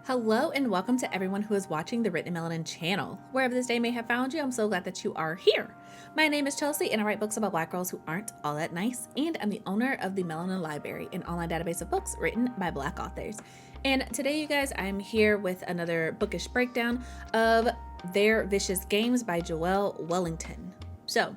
Hello and welcome to everyone who is watching the Written Melanin channel. Wherever this day may have found you, I'm so glad that you are here. My name is Chelsea and I write books about Black girls who aren't all that nice, and I'm the owner of the Melanin Library, an online database of books written by Black authors. And today, you guys, I'm here with another bookish breakdown of Their Vicious Games by Joelle Wellington. So,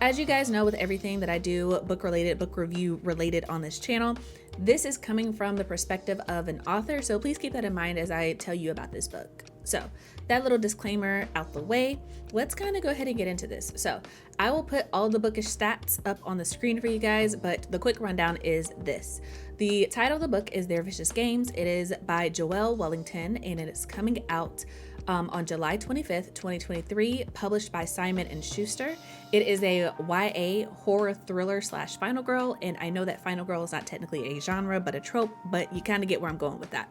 as you guys know, with everything that I do book related, book review related on this channel, this is coming from the perspective of an author, so please keep that in mind as I tell you about this book. So that little disclaimer out the way, let's kind of go ahead and get into this. So I will put all the bookish stats up on the screen for you guys, but the quick rundown is this. The title of the book is Their Vicious Games. It is by Joelle Wellington, and it is coming out on July 25th, 2023, published by Simon & Schuster. It is a YA horror thriller / final girl, and I know that final girl is not technically a genre, but a trope, but you kind of get where I'm going with that.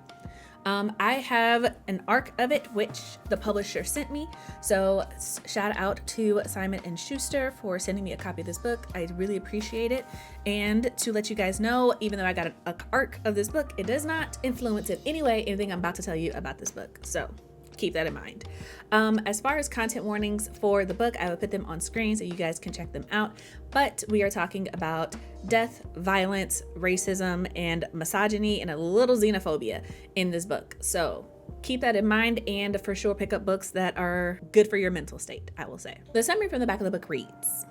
I have an arc of it, which the publisher sent me. So shout out to Simon & Schuster for sending me a copy of this book. I really appreciate it. And to let you guys know, even though I got an arc of this book, it does not influence in any way anything I'm about to tell you about this book. So keep that in mind. As far as content warnings for the book, I will put them on screen so you guys can check them out. But we are talking about death, violence, racism, and misogyny, and a little xenophobia in this book. So keep that in mind, and for sure pick up books that are good for your mental state, I will say. The summary from the back of the book reads,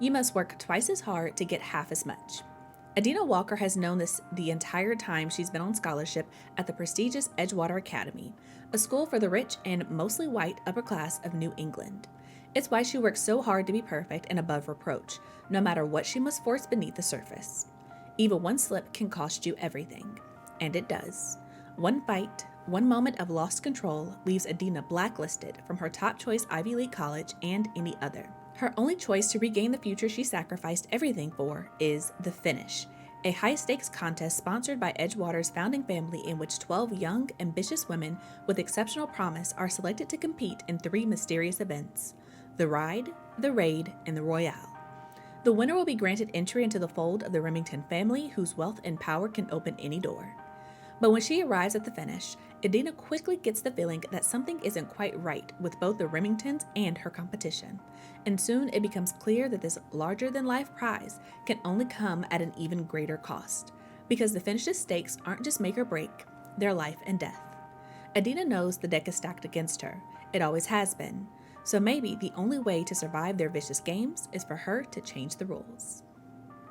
"You must work twice as hard to get half as much." Adina Walker has known this the entire time she's been on scholarship at the prestigious Edgewater Academy, a school for the rich and mostly white upper class of New England. It's why she works so hard to be perfect and above reproach, no matter what she must force beneath the surface. Even one slip can cost you everything. And it does. One fight, one moment of lost control leaves Adina blacklisted from her top choice Ivy League college and any other. Her only choice to regain the future she sacrificed everything for is the finish, a high-stakes contest sponsored by Edgewater's founding family in which 12 young, ambitious women with exceptional promise are selected to compete in 3 mysterious events: the Ride, the Raid, and the Royale. The winner will be granted entry into the fold of the Remington family, whose wealth and power can open any door. But when she arrives at the finish, Adina quickly gets the feeling that something isn't quite right with both the Remingtons and her competition. And soon it becomes clear that this larger-than-life prize can only come at an even greater cost, because the finish's stakes aren't just make or break, they're life and death. Adina knows the deck is stacked against her. It always has been. So maybe the only way to survive their vicious games is for her to change the rules.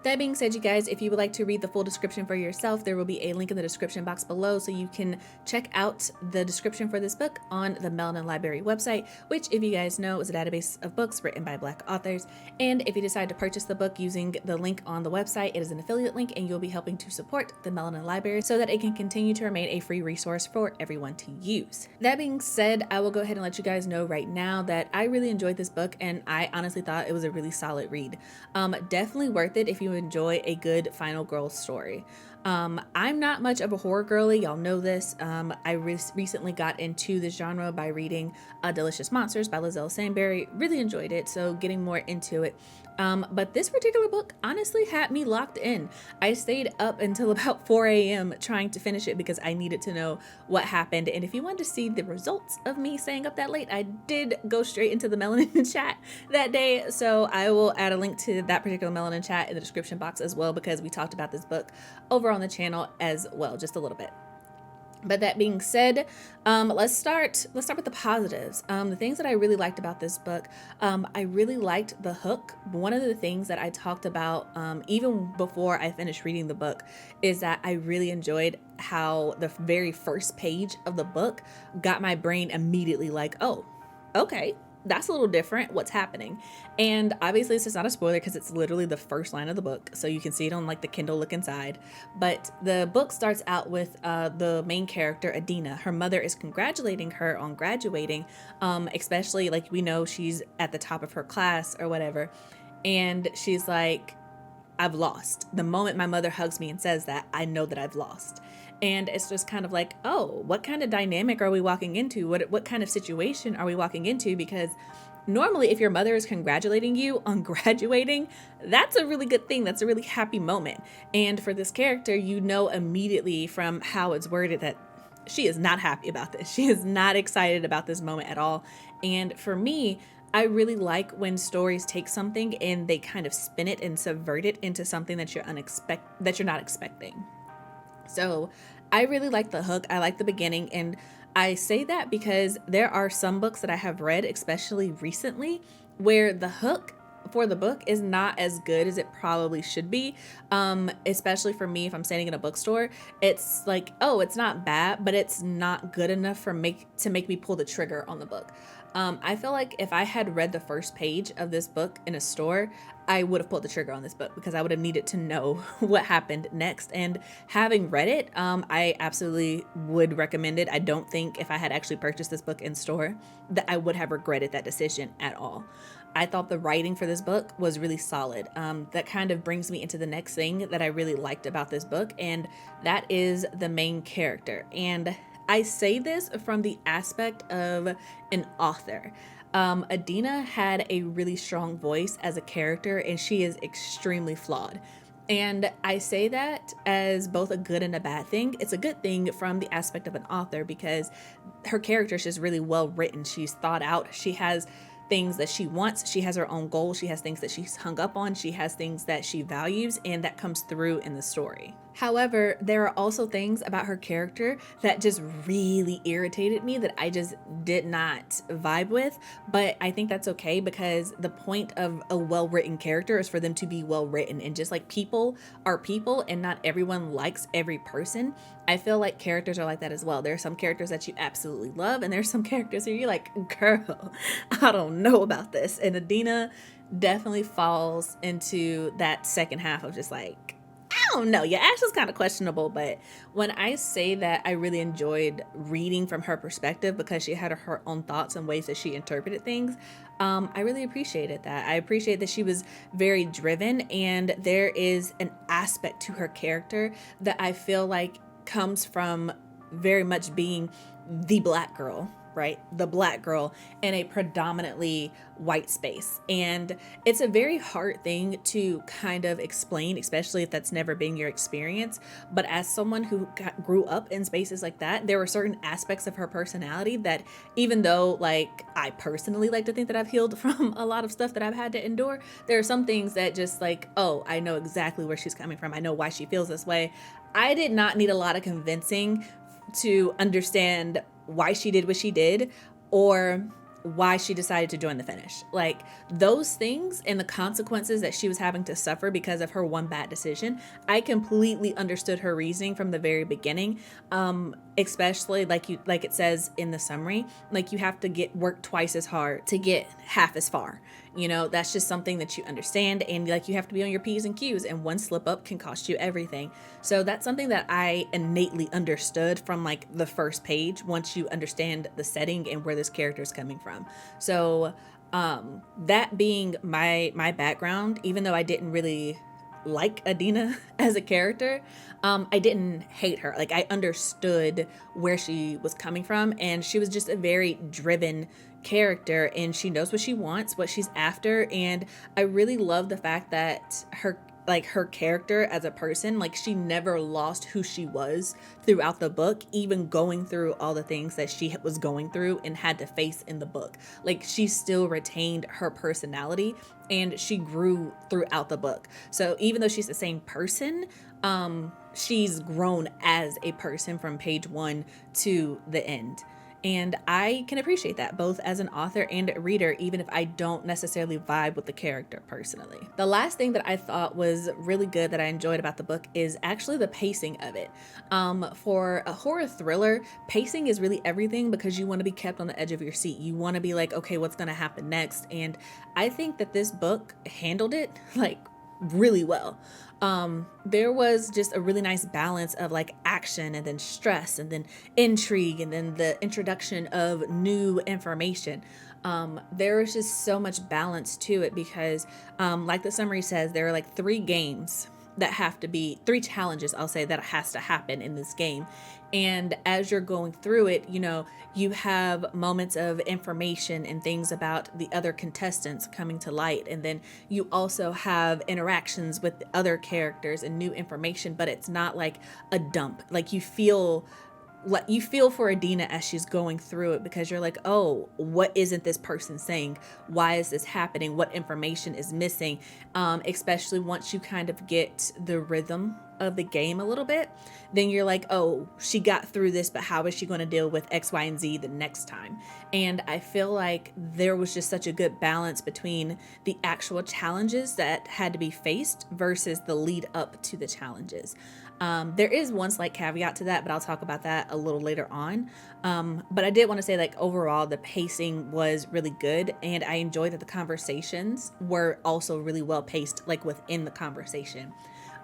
That being said, you guys, if you would like to read the full description for yourself, there will be a link in the description box below so you can check out the description for this book on the Melanin Library website, which, if you guys know, is a database of books written by Black authors. And if you decide to purchase the book using the link on the website, it is an affiliate link, and you'll be helping to support the Melanin Library so that it can continue to remain a free resource for everyone to use. That being said, I will go ahead and let you guys know right now that I really enjoyed this book, and I honestly thought it was a really solid read. Definitely worth it if you enjoy a good final girl story. I'm not much of a horror girly, y'all know this. I recently got into this genre by reading Delicious Monsters by Lizelle Sandberry. Really enjoyed it, so getting more into it. But this particular book honestly had me locked in. I stayed up until about 4 a.m. trying to finish it because I needed to know what happened. And if you wanted to see the results of me staying up that late, I did go straight into the Melanin chat that day. So I will add a link to that particular Melanin chat in the description box as well, because we talked about this book over on the channel as well, just a little bit. But that being said, let's start with the positives. The things that I really liked about this book, I really liked the hook. One of the things that I talked about even before I finished reading the book is that I really enjoyed how the very first page of the book got my brain immediately like, oh, okay, that's a little different. What's happening? And obviously this is not a spoiler because it's literally the first line of the book. So you can see it on like the Kindle look inside. But the book starts out with the main character, Adina. Her mother is congratulating her on graduating, especially like we know she's at the top of her class or whatever. And she's like, I've lost. The moment my mother hugs me and says that, I know that I've lost. And it's just kind of like, oh, what kind of dynamic are we walking into? What kind of situation are we walking into? Because normally if your mother is congratulating you on graduating, that's a really good thing. That's a really happy moment. And for this character, you know immediately from how it's worded that she is not happy about this. She is not excited about this moment at all. And for me, I really like when stories take something and they kind of spin it and subvert it into something that you're not expecting. So I really like the hook. I like the beginning. And I say that because there are some books that I have read, especially recently, where the hook for the book is not as good as it probably should be. Especially for me, if I'm standing in a bookstore, it's like, oh, it's not bad, but it's not good enough to make me pull the trigger on the book. I feel like if I had read the first page of this book in a store, I would have pulled the trigger on this book because I would have needed to know what happened next. And having read it, I absolutely would recommend it. I don't think if I had actually purchased this book in store that I would have regretted that decision at all. I thought the writing for this book was really solid. That kind of brings me into the next thing that I really liked about this book, and that is the main character. And I say this from the aspect of an author. Adina had a really strong voice as a character, and she is extremely flawed. And I say that as both a good and a bad thing. It's a good thing from the aspect of an author because her character is just really well written. She's thought out. She has things that she wants. She has her own goals. She has things that she's hung up on. She has things that she values, and that comes through in the story. However, there are also things about her character that just really irritated me that I just did not vibe with. But I think that's okay because the point of a well-written character is for them to be well-written. And just like people are people and not everyone likes every person, I feel like characters are like that as well. There are some characters that you absolutely love, and there's some characters where you're like, girl, I don't know about this. And Adina definitely falls into that second half of just like, I don't know. Yeah, Ash is kind of questionable, but when I say that I really enjoyed reading from her perspective because she had her own thoughts and ways that she interpreted things, I really appreciated that. I appreciate that she was very driven, and there is an aspect to her character that I feel like comes from very much being the Black girl, right? The Black girl in a predominantly white space. And it's a very hard thing to kind of explain, especially if that's never been your experience. But as someone who grew up in spaces like that, there were certain aspects of her personality that, even though like I personally like to think that I've healed from a lot of stuff that I've had to endure, there are some things that just like, oh, I know exactly where she's coming from. I know why she feels this way. I did not need a lot of convincing to understand why she did what she did or why she decided to join the Finish. Like those things and the consequences that she was having to suffer because of her one bad decision, I completely understood her reasoning from the very beginning. Especially like it says in the summary, like you have to work twice as hard to get half as far. You know, that's just something that you understand, and like you have to be on your P's and Q's, and one slip up can cost you everything. So that's something that I innately understood from like the first page once you understand the setting and where this character is coming from. So that being my background, even though I didn't really like Adina as a character, I didn't hate her. Like I understood where she was coming from, and she was just a very driven character, and she knows what she wants, what she's after. And I really love the fact that her character as a person, like she never lost who she was throughout the book, even going through all the things that she was going through and had to face in the book. Like she still retained her personality, and she grew throughout the book. So even though she's the same person, she's grown as a person from page 1 to the end. And I can appreciate that both as an author and a reader, even if I don't necessarily vibe with the character personally. The last thing that I thought was really good that I enjoyed about the book is actually the pacing of it. For a horror thriller, pacing is really everything because you want to be kept on the edge of your seat. You want to be like, okay, what's going to happen next? And I think that this book handled it like really well. There was just a really nice balance of like action and then stress and then intrigue and then the introduction of new information. There was just so much balance to it because, like the summary says, there are like 3 games that have to be 3 challenges, I'll say, that has to happen in this game. And as you're going through it, you know, you have moments of information and things about the other contestants coming to light. And then you also have interactions with the other characters and new information, but it's not like a dump. Like you feel you feel for Adina as she's going through it, because you're like, oh, what isn't this person saying? Why is this happening? What information is missing? Especially once you kind of get the rhythm of the game a little bit, then you're like, oh, she got through this, but how is she going to deal with X, Y, and Z the next time? And I feel like there was just such a good balance between the actual challenges that had to be faced versus the lead up to the challenges. There is one slight caveat to that, but I'll talk about that a little later on. But I did want to say, like, overall, the pacing was really good, and I enjoyed that the conversations were also really well paced, like within the conversation.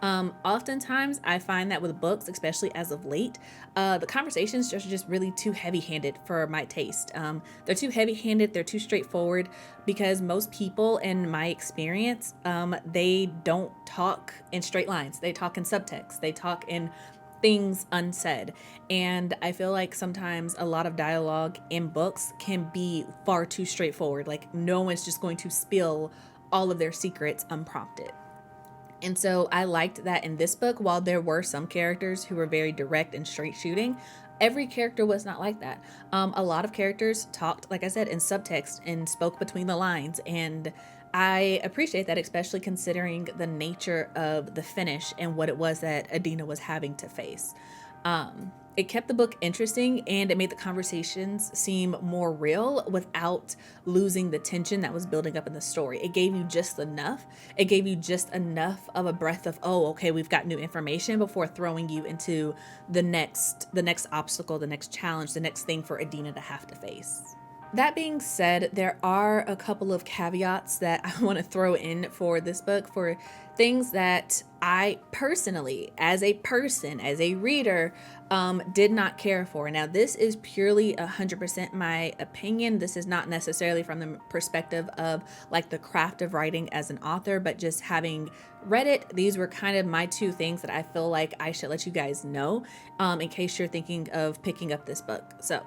Oftentimes I find that with books, especially as of late, the conversations are just really too heavy-handed for my taste. They're too heavy-handed, they're too straightforward, because most people, in my experience, they don't talk in straight lines. They talk in subtext. They talk in things unsaid. And I feel like sometimes a lot of dialogue in books can be far too straightforward. Like, no one's just going to spill all of their secrets unprompted. And so I liked that in this book, while there were some characters who were very direct and straight shooting, every character was not like that. A lot of characters talked, like I said, in subtext and spoke between the lines. And I appreciate that, especially considering the nature of the finish and what it was that Adina was having to face. It kept the book interesting, and it made the conversations seem more real without losing the tension that was building up in the story. It gave you just enough. It gave you just enough of a breath of, oh, okay, we've got new information, before throwing you into the next obstacle, the next challenge, the next thing for Adina to have to face. That being said, there are a couple of caveats that I want to throw in for this book, for things that I personally, as a person, as a reader, did not care for. Now, this is purely 100% my opinion. This is not necessarily from the perspective of like the craft of writing as an author, but just having read it, these were kind of my two things that I feel like I should let you guys know, in case you're thinking of picking up this book. So,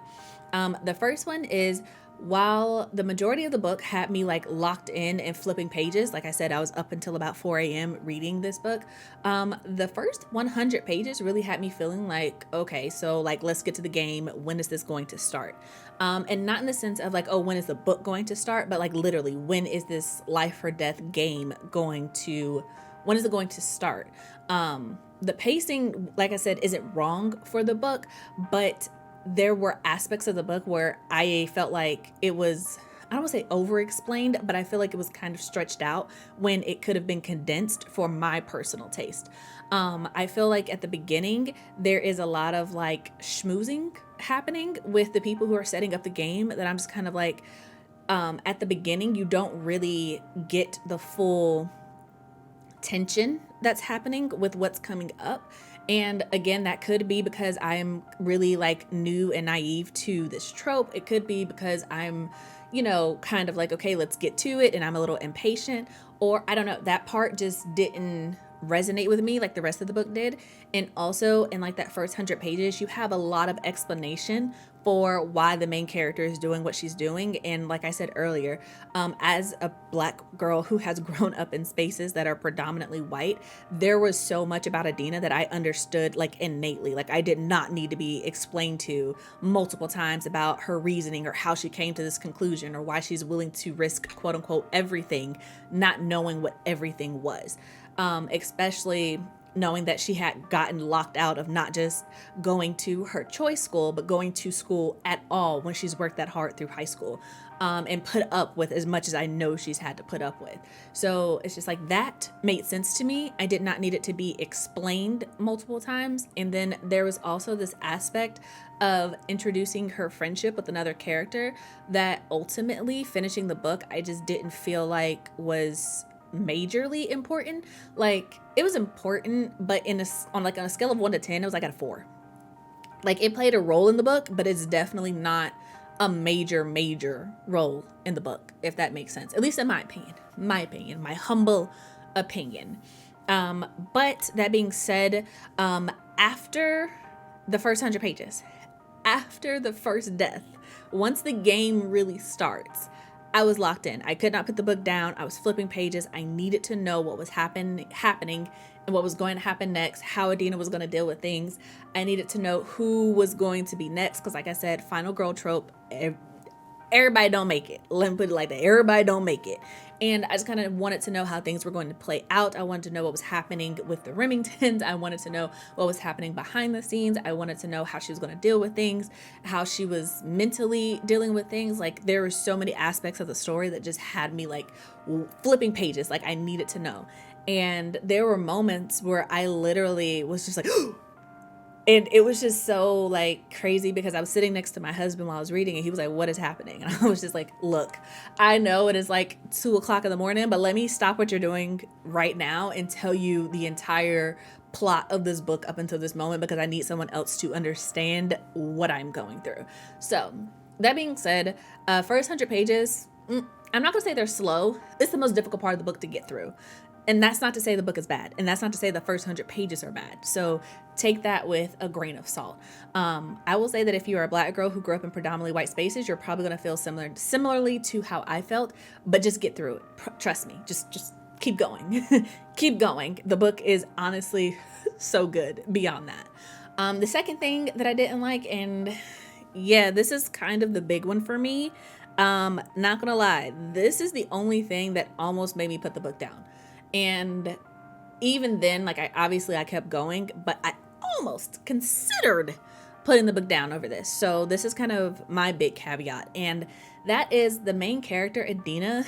the first one is, while the majority of the book had me like locked in and flipping pages, like I said, I was up until about 4 a.m. reading this book. The first 100 pages really had me feeling like, okay, so like, let's get to the game. When is this going to start? And not in the sense of like, oh, when is the book going to start? But like, literally, when is this life or death game when is it going to start? The pacing, like I said, isn't wrong for the book, but there were aspects of the book where I felt like it was, I don't want to say over-explained, but I feel like it was kind of stretched out when it could have been condensed for my personal taste. I feel like at the beginning, there is a lot of like schmoozing happening with the people who are setting up the game, that I'm just kind of like, at the beginning, you don't really get the full tension that's happening with what's coming up. And again, that could be because I'm really like new and naive to this trope. It could be because I'm, kind of like, okay, let's get to it, and I'm a little impatient, or I don't know, that part just didn't resonate with me like the rest of the book did. And also in like that first 100 pages, you have a lot of explanation for why the main character is doing what she's doing. And like I said earlier, as a Black girl who has grown up in spaces that are predominantly white, there was so much about Adina that I understood like innately. Like, I did not need to be explained to multiple times about her reasoning or how she came to this conclusion, or why she's willing to risk quote unquote everything, not knowing what everything was. Especially knowing that she had gotten locked out of not just going to her choice school, but going to school at all when she's worked that hard through high school, and put up with as much as I know she's had to put up with. So it's just like, that made sense to me. I did not need it to be explained multiple times. And then there was also this aspect of introducing her friendship with another character that ultimately, finishing the book, I just didn't feel like was majorly important. Like, it was important, but on a scale of 1 to 10, it was like at a 4. Like, it played a role in the book, but it's definitely not a major role in the book, if that makes sense, at least in my opinion, my humble opinion. But that being said, after the first 100 pages, after the first death, once the game really starts, I was locked in. I could not put the book down. I was flipping pages. I needed to know what was happening what was going to happen next, how Adina was going to deal with things. I needed to know who was going to be next, because like I said, final girl trope, everybody don't make it. Let me put it like that. Everybody don't make it. And I just kind of wanted to know how things were going to play out. I wanted to know what was happening with the Remingtons. I wanted to know what was happening behind the scenes. I wanted to know how she was going to deal with things, how she was mentally dealing with things. Like, there were so many aspects of the story that just had me like flipping pages. Like, I needed to know. And there were moments where I literally was just like, and it was just so like crazy, because I was sitting next to my husband while I was reading, and he was like, what is happening? And I was just like, look, I know it is like 2:00 in the morning, but let me stop what you're doing right now and tell you the entire plot of this book up until this moment, because I need someone else to understand what I'm going through. So that being said, first 100 pages, I'm not gonna say they're slow. It's the most difficult part of the book to get through. And that's not to say the book is bad. And that's not to say the first 100 pages are bad. So take that with a grain of salt. I will say that if you are a Black girl who grew up in predominantly white spaces, you're probably going to feel similarly to how I felt, but just get through it. Trust me, just keep going. Keep going. The book is honestly so good beyond that. The second thing that I didn't like, and yeah, this is kind of the big one for me. Not gonna lie, this is the only thing that almost made me put the book down. And even then, like, I kept going, but I almost considered putting the book down over this. So this is kind of my big caveat. And that is the main character, Adina.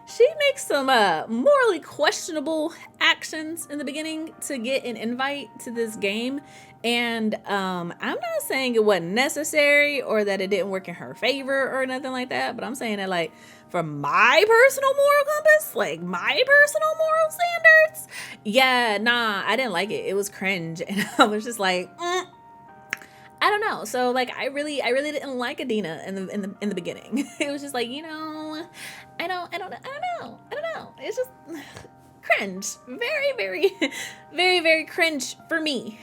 She makes some morally questionable actions in the beginning to get an invite to this game. And I'm not saying it wasn't necessary or that it didn't work in her favor or nothing like that, but I'm saying that, like, from my personal moral compass, like my personal moral standards, yeah, nah, I didn't like it. It was cringe. And I was just like, I don't know. So like, I really didn't like Adina in the beginning. It was just like, I don't know. It's just cringe. Very, very, very, very cringe for me.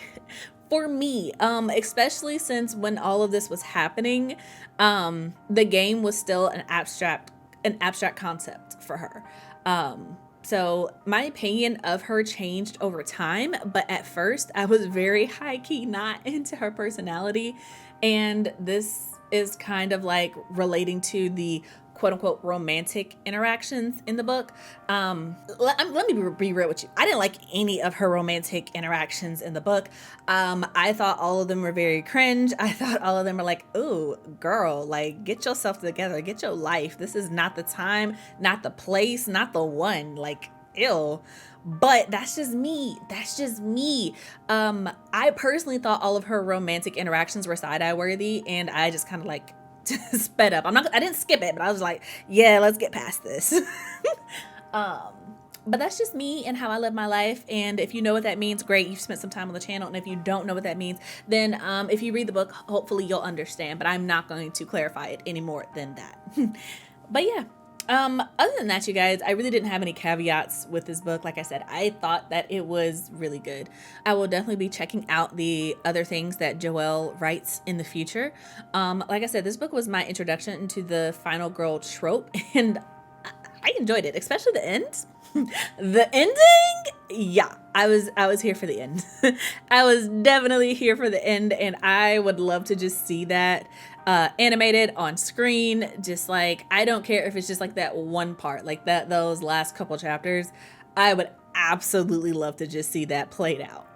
Especially since when all of this was happening, the game was still an abstract concept for her. So my opinion of her changed over time, but at first I was very high key not into her personality. And this is kind of like relating to the quote unquote romantic interactions in the book. Let me be real with you. I didn't like any of her romantic interactions in the book. I thought all of them were very cringe. I thought all of them were like, ooh, girl, like, get yourself together, get your life. This is not the time, not the place, not the one. Like, ew. But that's just me. I personally thought all of her romantic interactions were side-eye worthy, and I just kind of like sped up. I didn't skip it, but I was like, yeah, let's get past this. But that's just me and how I live my life. And if you know what that means, great, you've spent some time on the channel. And if you don't know what that means, then if you read the book, hopefully you'll understand, but I'm not going to clarify it any more than that. But yeah. Other than that, you guys, I really didn't have any caveats with this book. Like I said, I thought that it was really good. I will definitely be checking out the other things that Joelle writes in the future. Like I said, this book was my introduction into the final girl trope, and I enjoyed it, especially the end. The ending, yeah, I was here for the end. I was definitely here for the end, and I would love to just see that animated on screen. Just like, I don't care if it's just like that one part, like those last couple chapters. I would absolutely love to just see that played out.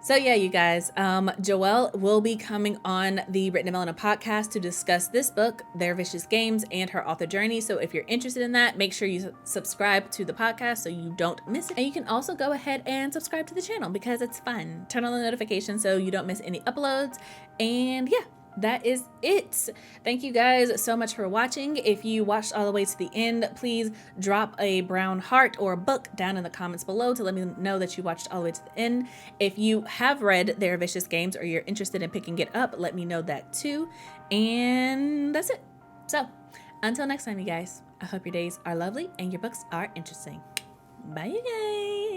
So yeah, you guys, Joelle will be coming on the Written in Melanin podcast to discuss this book, Their Vicious Games, and her author journey. So if you're interested in that, make sure you subscribe to the podcast so you don't miss it. And you can also go ahead and subscribe to the channel because it's fun. Turn on the notifications so you don't miss any uploads. And yeah, that is it. Thank you guys so much for watching. If you watched all the way to the end, please drop a brown heart or a book down in the comments below to let me know that you watched all the way to the end. If you have read Their Vicious Games or you're interested in picking it up, let me know that too. And that's it. So until next time, you guys, I hope your days are lovely and your books are interesting. Bye, you guys.